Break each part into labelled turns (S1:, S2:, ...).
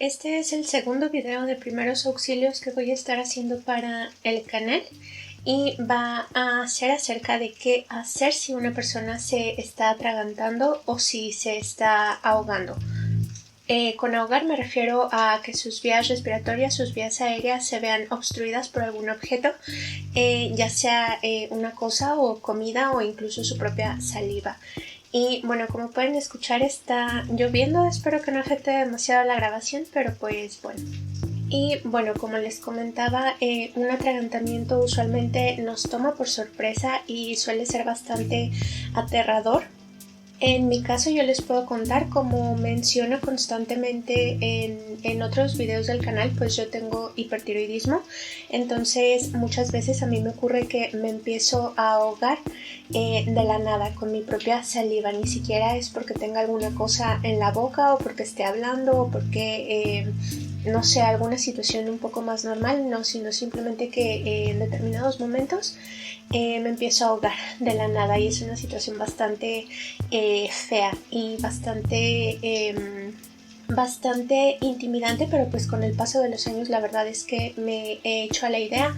S1: Este es el segundo video de primeros auxilios que voy a estar haciendo para el canal y va a ser acerca de qué hacer si una persona se está atragantando o si se está ahogando. Con ahogar me refiero a que sus vías respiratorias, sus vías aéreas se vean obstruidas por algún objeto, ya sea una cosa o comida o incluso su propia saliva. Y bueno, como pueden escuchar está lloviendo, espero que no afecte demasiado la grabación, pero pues bueno. Y bueno, como les comentaba, un atragantamiento usualmente nos toma por sorpresa y suele ser bastante aterrador. En mi caso yo les puedo contar, como menciono constantemente en otros videos del canal, pues yo tengo hipertiroidismo, entonces muchas veces a mí me ocurre que me empiezo a ahogar de la nada con mi propia saliva, ni siquiera es porque tenga alguna cosa en la boca o porque esté hablando o porque no sé, alguna situación un poco más normal, no, sino simplemente que en determinados momentos me empiezo a ahogar de la nada y es una situación bastante fea y bastante intimidante, pero pues con el paso de los años la verdad es que me he hecho a la idea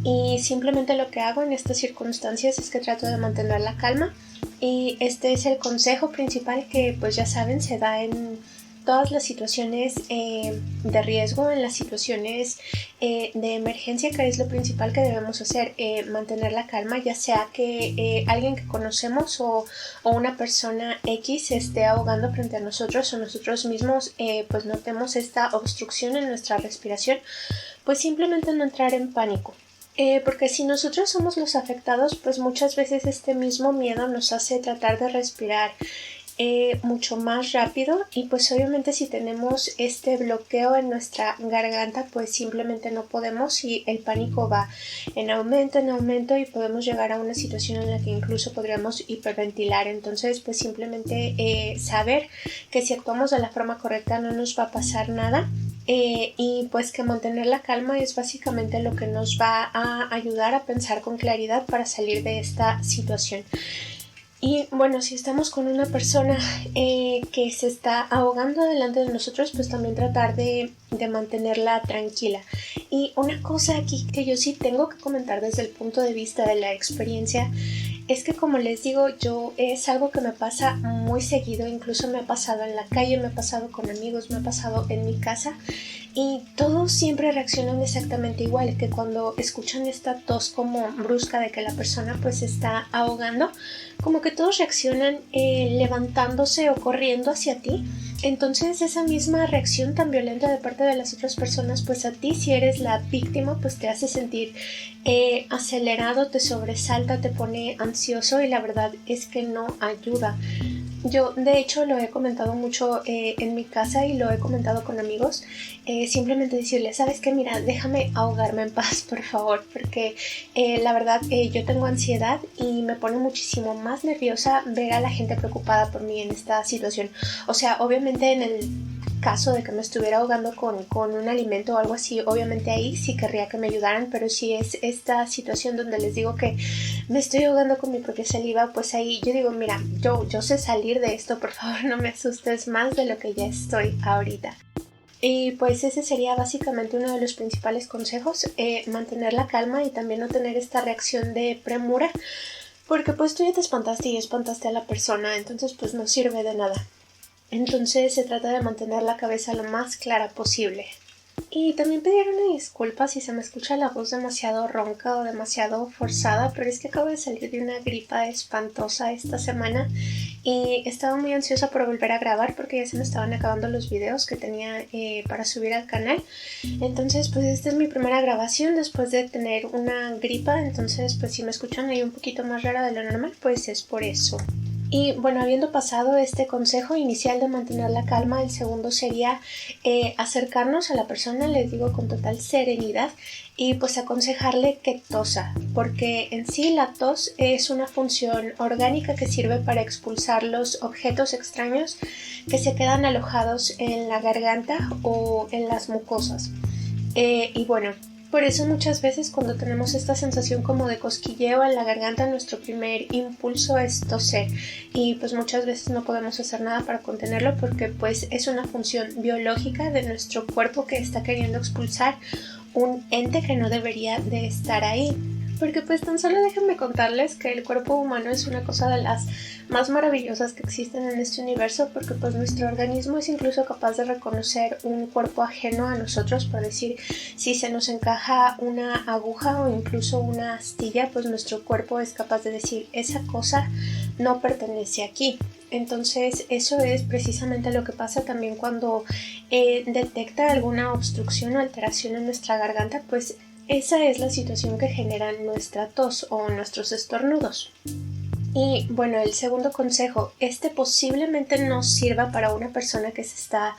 S1: y simplemente lo que hago en estas circunstancias es que trato de mantener la calma, y este es el consejo principal que pues ya saben se da en todas las situaciones de riesgo, en las situaciones de emergencia, que es lo principal que debemos hacer, mantener la calma, ya sea que alguien que conocemos o una persona X se esté ahogando frente a nosotros o nosotros mismos pues notemos esta obstrucción en nuestra respiración, pues simplemente no entrar en pánico. Porque si nosotros somos los afectados, pues muchas veces este mismo miedo nos hace tratar de respirar mucho más rápido, y pues obviamente si tenemos este bloqueo en nuestra garganta pues simplemente no podemos y el pánico va en aumento y podemos llegar a una situación en la que incluso podríamos hiperventilar. Entonces pues simplemente saber que si actuamos de la forma correcta no nos va a pasar nada. Y pues que mantener la calma es básicamente lo que nos va a ayudar a pensar con claridad para salir de esta situación. Y bueno, si estamos con una persona que se está ahogando delante de nosotros, pues también tratar de mantenerla tranquila. Y una cosa aquí que yo sí tengo que comentar desde el punto de vista de la experiencia es que, como les digo, yo es algo que me pasa muy seguido, incluso me ha pasado en la calle, me ha pasado con amigos, me ha pasado en mi casa, y todos siempre reaccionan exactamente igual, que cuando escuchan esta tos como brusca de que la persona pues se está ahogando, como que todos reaccionan levantándose o corriendo hacia ti. Entonces esa misma reacción tan violenta de parte de las otras personas, pues a ti, si eres la víctima, pues te hace sentir acelerado, te sobresalta, te pone ansioso, y la verdad es que no ayuda. Yo de hecho lo he comentado mucho en mi casa y lo he comentado con amigos, simplemente decirles, ¿sabes qué? Mira, déjame ahogarme en paz, por favor, porque la verdad yo tengo ansiedad y me pone muchísimo más nerviosa ver a la gente preocupada por mí en esta situación. O sea, obviamente en el caso de que me estuviera ahogando con un alimento o algo así, obviamente ahí sí querría que me ayudaran, pero si es esta situación donde les digo que me estoy ahogando con mi propia saliva, pues ahí yo digo, mira, yo sé salir de esto, por favor no me asustes más de lo que ya estoy ahorita. Y pues ese sería básicamente uno de los principales consejos, mantener la calma y también no tener esta reacción de premura, porque pues tú ya te espantaste y espantaste a la persona, entonces pues no sirve de nada. Entonces se trata de mantener la cabeza lo más clara posible. Y también pedir una disculpa si se me escucha la voz demasiado ronca o demasiado forzada, pero es que acabo de salir de una gripa espantosa esta semana y estaba muy ansiosa por volver a grabar porque ya se me estaban acabando los videos que tenía para subir al canal. Entonces pues esta es mi primera grabación después de tener una gripa, entonces pues si me escuchan ahí un poquito más rara de lo normal, pues es por eso. Y bueno, habiendo pasado este consejo inicial de mantener la calma, el segundo sería acercarnos a la persona, les digo con total serenidad, y pues aconsejarle que tosa, porque en sí la tos es una función orgánica que sirve para expulsar los objetos extraños que se quedan alojados en la garganta o en las mucosas. Y bueno, Por eso muchas veces cuando tenemos esta sensación como de cosquilleo en la garganta, nuestro primer impulso es toser y pues muchas veces no podemos hacer nada para contenerlo porque pues es una función biológica de nuestro cuerpo que está queriendo expulsar un ente que no debería de estar ahí. Porque pues tan solo déjenme contarles que el cuerpo humano es una cosa de las más maravillosas que existen en este universo porque pues nuestro organismo es incluso capaz de reconocer un cuerpo ajeno a nosotros, por decir, si se nos encaja una aguja o incluso una astilla, pues nuestro cuerpo es capaz de decir esa cosa no pertenece aquí. Entonces eso es precisamente lo que pasa también cuando detecta alguna obstrucción o alteración en nuestra garganta, pues esa es la situación que genera nuestra tos o nuestros estornudos. Y bueno, el segundo consejo, posiblemente no sirva para una persona que se está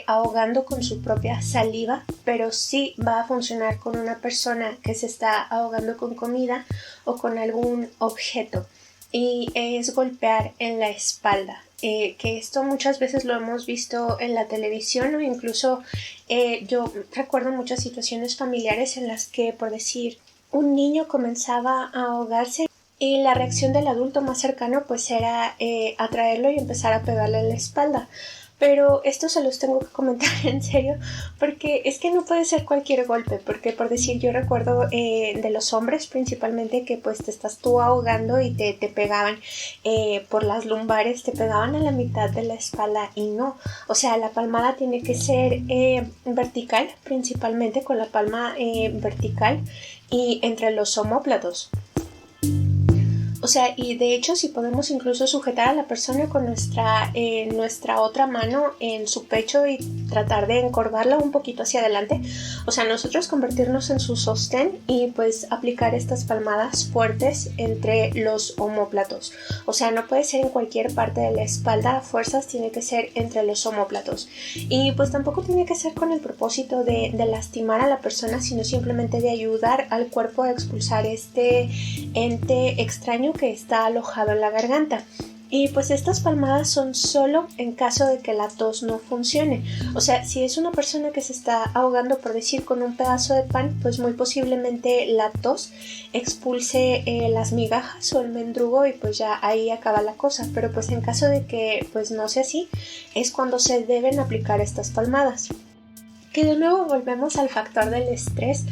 S1: ahogando con su propia saliva, pero sí va a funcionar con una persona que se está ahogando con comida o con algún objeto. Y es golpear en la espalda, que esto muchas veces lo hemos visto en la televisión o incluso yo recuerdo muchas situaciones familiares en las que, por decir, un niño comenzaba a ahogarse y la reacción del adulto más cercano pues era atraerlo y empezar a pegarle en la espalda. Pero esto se los tengo que comentar en serio porque es que no puede ser cualquier golpe, porque por decir yo recuerdo de los hombres principalmente que pues te estás tú ahogando y te pegaban por las lumbares, te pegaban a la mitad de la espalda y no, o sea la palmada tiene que ser vertical, principalmente con la palma vertical y entre los omóplatos. O sea, y de hecho si podemos incluso sujetar a la persona con nuestra otra mano en su pecho y tratar de encorvarla un poquito hacia adelante, o sea, nosotros convertirnos en su sostén y pues aplicar estas palmadas fuertes entre los omóplatos. O sea, no puede ser en cualquier parte de la espalda, a fuerzas tiene que ser entre los omóplatos. Y pues tampoco tiene que ser con el propósito de lastimar a la persona, sino simplemente de ayudar al cuerpo a expulsar este ente extraño que está alojado en la garganta. Y pues estas palmadas son solo en caso de que la tos no funcione. O sea, si es una persona que se está ahogando, por decir, con un pedazo de pan, pues muy posiblemente la tos expulse las migajas o el mendrugo y pues ya ahí acaba la cosa. Pero pues en caso de que pues no sea así, es cuando se deben aplicar estas palmadas. Que de nuevo volvemos al factor del estrés,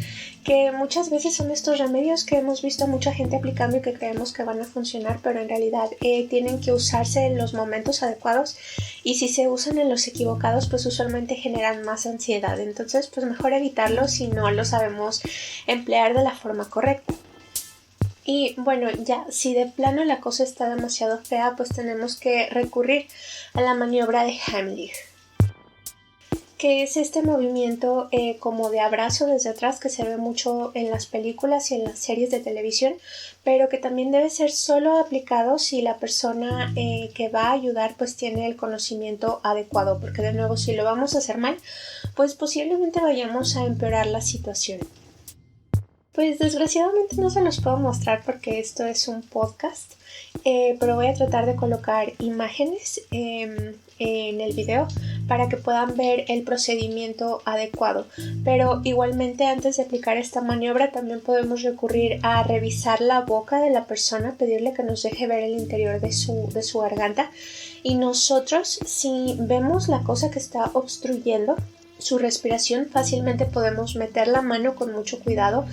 S1: que muchas veces son estos remedios que hemos visto a mucha gente aplicando y que creemos que van a funcionar, pero en realidad tienen que usarse en los momentos adecuados y si se usan en los equivocados pues usualmente generan más ansiedad, entonces pues mejor evitarlos si no lo sabemos emplear de la forma correcta. Y bueno, ya si de plano la cosa está demasiado fea, pues tenemos que recurrir a la maniobra de Heimlich, que es este movimiento como de abrazo desde atrás que se ve mucho en las películas y en las series de televisión, pero que también debe ser solo aplicado si la persona que va a ayudar pues tiene el conocimiento adecuado, porque de nuevo si lo vamos a hacer mal, pues posiblemente vayamos a empeorar la situación. Pues desgraciadamente no se los puedo mostrar porque esto es un podcast, pero voy a tratar de colocar imágenes en el video para que puedan ver el procedimiento adecuado. Pero igualmente antes de aplicar esta maniobra también podemos recurrir a revisar la boca de la persona, pedirle que nos deje ver el interior de su garganta y nosotros si vemos la cosa que está obstruyendo su respiración fácilmente podemos meter la mano con mucho cuidado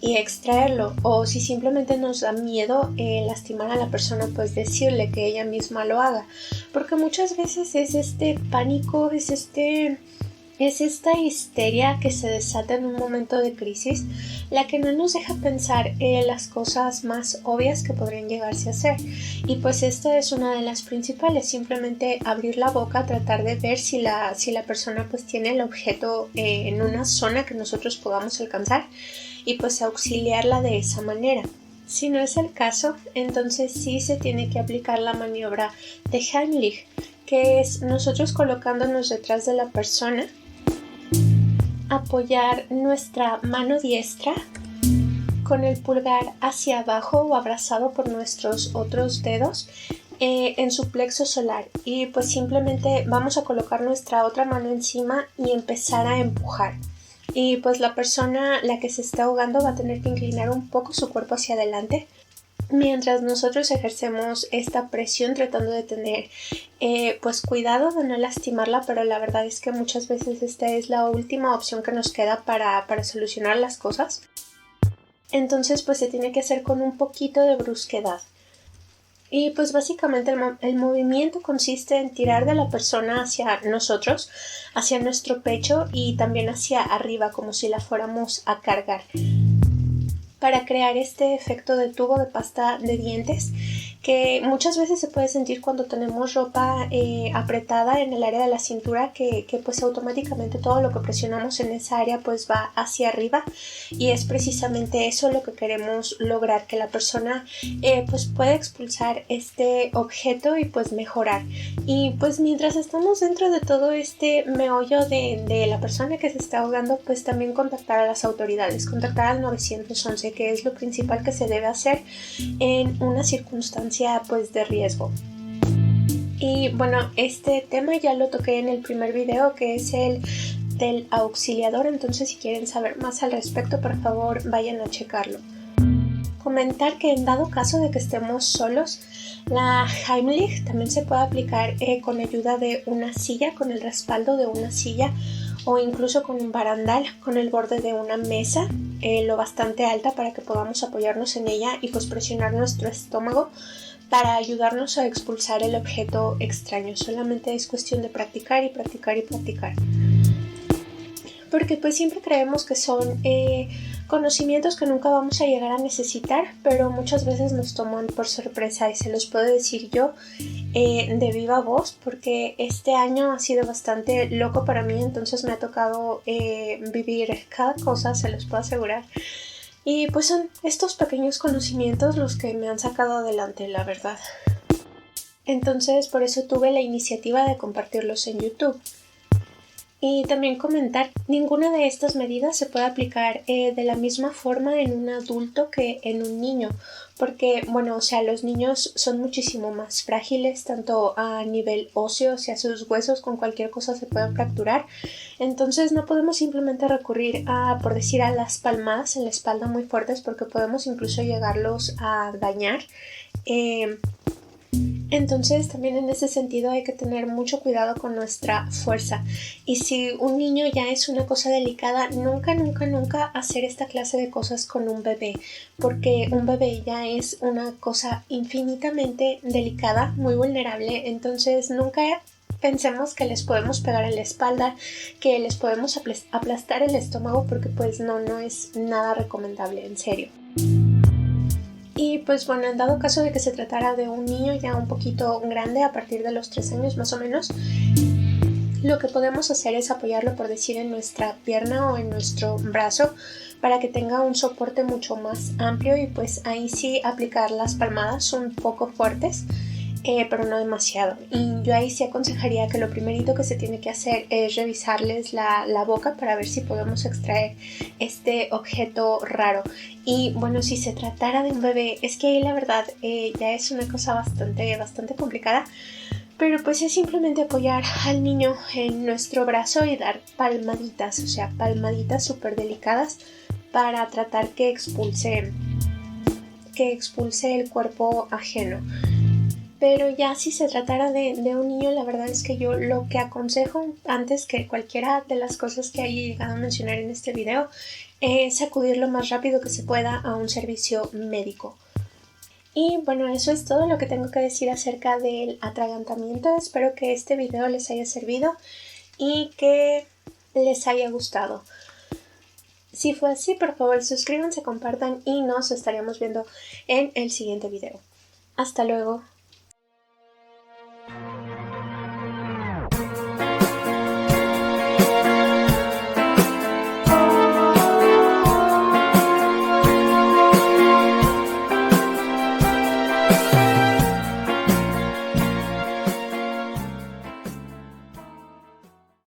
S1: y extraerlo, o si simplemente nos da miedo lastimar a la persona pues decirle que ella misma lo haga, porque muchas veces es este pánico, es esta histeria que se desata en un momento de crisis la que no nos deja pensar las cosas más obvias que podrían llegarse a hacer, y pues esta es una de las principales, simplemente abrir la boca, tratar de ver si la persona pues tiene el objeto en una zona que nosotros podamos alcanzar y pues auxiliarla de esa manera. Si no es el caso, entonces sí se tiene que aplicar la maniobra de Heimlich, que es nosotros colocándonos detrás de la persona, apoyar nuestra mano diestra con el pulgar hacia abajo o abrazado por nuestros otros dedos en su plexo solar, y pues simplemente vamos a colocar nuestra otra mano encima y empezar a empujar. y pues la persona, la que se está ahogando, va a tener que inclinar un poco su cuerpo hacia adelante mientras nosotros ejercemos esta presión tratando de tener pues cuidado de no lastimarla, pero la verdad es que muchas veces esta es la última opción que nos queda para solucionar las cosas. Entonces pues se tiene que hacer con un poquito de brusquedad. Y pues básicamente el movimiento consiste en tirar de la persona hacia nosotros, hacia nuestro pecho y también hacia arriba, como si la fuéramos a cargar, para crear este efecto de tubo de pasta de dientes que muchas veces se puede sentir cuando tenemos ropa apretada en el área de la cintura, que pues automáticamente todo lo que presionamos en esa área pues va hacia arriba, y es precisamente eso lo que queremos lograr, que la persona pues pueda expulsar este objeto y pues mejorar. Y pues mientras estamos dentro de todo este meollo de la persona que se está ahogando, pues también contactar a las autoridades, contactar al 911, que es lo principal que se debe hacer en una circunstancia pues de riesgo. Y bueno, este tema ya lo toqué en el primer video, que es el del auxiliador, entonces si quieren saber más al respecto, por favor vayan a checarlo. Comentar que en dado caso de que estemos solos, la Heimlich también se puede aplicar con ayuda de una silla, con el respaldo de una silla, o incluso con un barandal, con el borde de una mesa lo bastante alta para que podamos apoyarnos en ella y pues presionar nuestro estómago para ayudarnos a expulsar el objeto extraño. Solamente es cuestión de practicar y practicar y practicar, porque pues siempre creemos que son conocimientos que nunca vamos a llegar a necesitar, pero muchas veces nos toman por sorpresa, y se los puedo decir yo de viva voz, porque este año ha sido bastante loco para mí, entonces me ha tocado vivir cada cosa, se los puedo asegurar. Y pues son estos pequeños conocimientos los que me han sacado adelante, la verdad. Entonces por eso tuve la iniciativa de compartirlos en YouTube. Y también comentar, ninguna de estas medidas se puede aplicar de la misma forma en un adulto que en un niño, porque, bueno, o sea, los niños son muchísimo más frágiles, tanto a nivel óseo, o sea, sus huesos con cualquier cosa se pueden fracturar, entonces no podemos simplemente recurrir a, por decir, a las palmadas en la espalda muy fuertes, porque podemos incluso llegarlos a dañar. Entonces también en ese sentido hay que tener mucho cuidado con nuestra fuerza, y si un niño ya es una cosa delicada, nunca hacer esta clase de cosas con un bebé, porque un bebé ya es una cosa infinitamente delicada, muy vulnerable, entonces nunca pensemos que les podemos pegar en la espalda, que les podemos aplastar el estómago, porque pues no es nada recomendable, en serio. Y pues bueno, en dado caso de que se tratara de un niño ya un poquito grande, a partir de los 3 años más o menos, lo que podemos hacer es apoyarlo, por decir, en nuestra pierna o en nuestro brazo, para que tenga un soporte mucho más amplio, y pues ahí sí aplicar las palmadas un poco fuertes, pero no demasiado. Y yo ahí sí aconsejaría que lo primerito que se tiene que hacer es revisarles la boca para ver si podemos extraer este objeto raro. Y bueno, si se tratara de un bebé, es que ahí la verdad ya es una cosa bastante complicada, pero pues es simplemente apoyar al niño en nuestro brazo y dar palmaditas, o sea, palmaditas súper delicadas para tratar que expulse el cuerpo ajeno. Pero ya si se tratara de un niño, la verdad es que yo lo que aconsejo, antes que cualquiera de las cosas que haya llegado a mencionar en este video, es acudir lo más rápido que se pueda a un servicio médico. Y bueno, eso es todo lo que tengo que decir acerca del atragantamiento. Espero que este video les haya servido y que les haya gustado. Si fue así, por favor suscríbanse, compartan y nos estaremos viendo en el siguiente video. Hasta luego.